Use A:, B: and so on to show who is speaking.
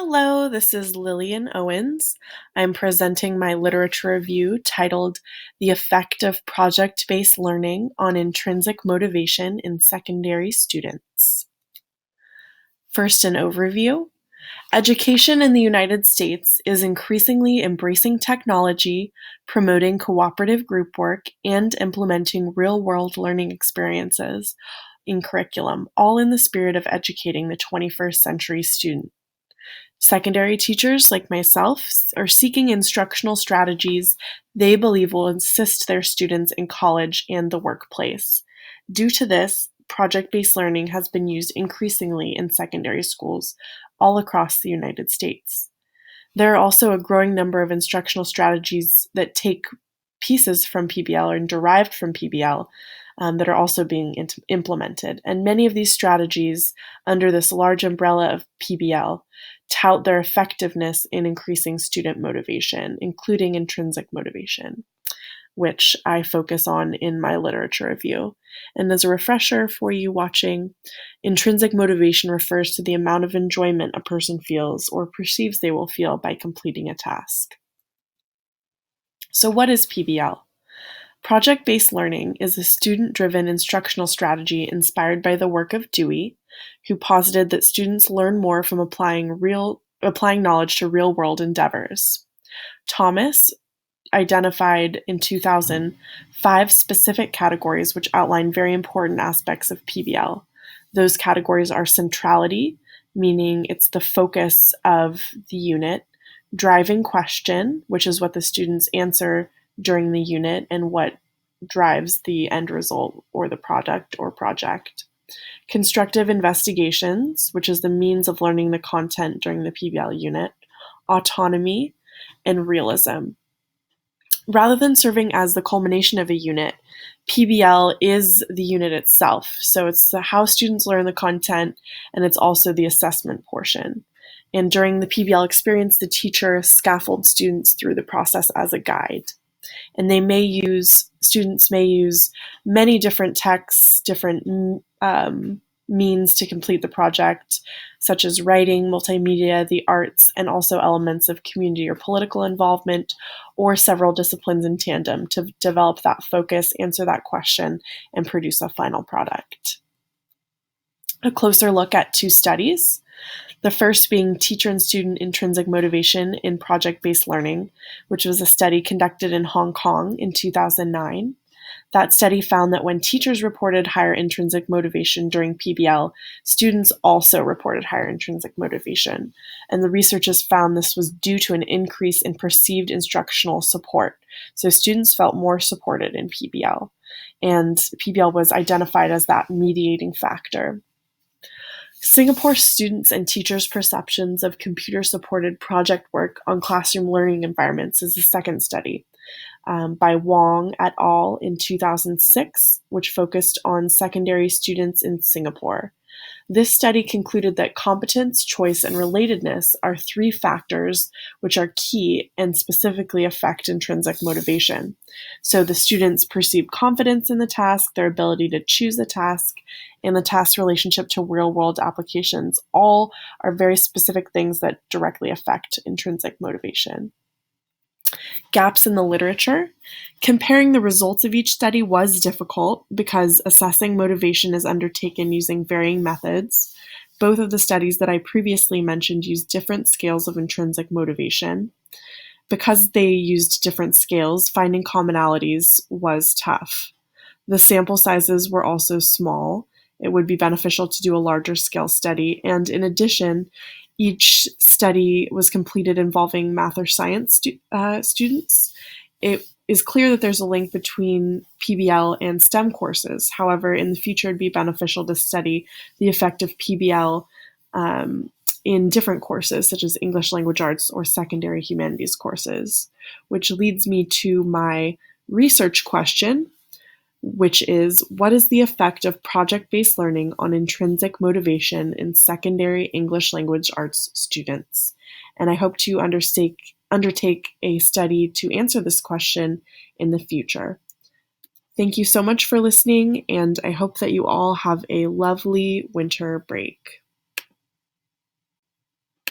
A: Hello, this is Lillian Owens. I'm presenting my literature review titled The Effect of Project-Based Learning on Intrinsic Motivation in Secondary Students. First, an overview. Education in the United States is increasingly embracing technology, promoting cooperative group work, and implementing real-world learning experiences in curriculum, all in the spirit of educating the 21st century student. Secondary teachers, like myself, are seeking instructional strategies they believe will assist their students in college and the workplace. Due to this, project-based learning has been used increasingly in secondary schools all across the United States. There are also a growing number of instructional strategies that take pieces from PBL and derived from PBL that are also being implemented. And many of these strategies, under this large umbrella of PBL, tout their effectiveness in increasing student motivation, including intrinsic motivation, which I focus on in my literature review. And as a refresher for you watching, intrinsic motivation refers to the amount of enjoyment a person feels or perceives they will feel by completing a task. So what is PBL? Project-based learning is a student-driven instructional strategy inspired by the work of Dewey, who posited that students learn more from applying knowledge to real-world endeavors. Thomas identified in 2000 5 specific categories which outline very important aspects of PBL. Those categories are centrality, meaning it's the focus of the unit, driving question, which is what the students answer during the unit and what drives the end result or the product or project. Constructive investigations, which is the means of learning the content during the PBL unit. Autonomy, and realism. Rather than serving as the culmination of a unit, PBL is the unit itself. So it's how students learn the content, and it's also the assessment portion. And during the PBL experience, the teacher scaffolds students through the process as a guide. And students may use many different texts, different means to complete the project, such as writing, multimedia, the arts, and also elements of community or political involvement, or several disciplines in tandem to develop that focus, answer that question, and produce a final product. A closer look at 2 studies. The first being teacher and student intrinsic motivation in project-based learning, which was a study conducted in Hong Kong in 2009. That study found that when teachers reported higher intrinsic motivation during PBL, students also reported higher intrinsic motivation. And the researchers found this was due to an increase in perceived instructional support. So students felt more supported in PBL, and PBL was identified as that mediating factor. Singapore students' and teachers' perceptions of computer-supported project work on classroom learning environments is the second study by Wong et al. In 2006, which focused on secondary students in Singapore. This study concluded that competence, choice, and relatedness are 3 factors which are key and specifically affect intrinsic motivation. So the students perceive confidence in the task, their ability to choose the task, and the task's relationship to real-world applications. All are very specific things that directly affect intrinsic motivation. Gaps in the literature. Comparing the results of each study was difficult because assessing motivation is undertaken using varying methods. Both of the studies that I previously mentioned used different scales of intrinsic motivation. Because they used different scales, finding commonalities was tough. The sample sizes were also small. It would be beneficial to do a larger scale study, and in addition, each study was completed involving math or science students. It is clear that there's a link between PBL and STEM courses. However, in the future, it'd be beneficial to study the effect of PBL in different courses, such as English language arts or secondary humanities courses, which leads me to my research question, which is, what is the effect of project-based learning on intrinsic motivation in secondary English language arts students? And I hope to undertake a study to answer this question in the future. Thank you so much for listening, and I hope that you all have a lovely winter break.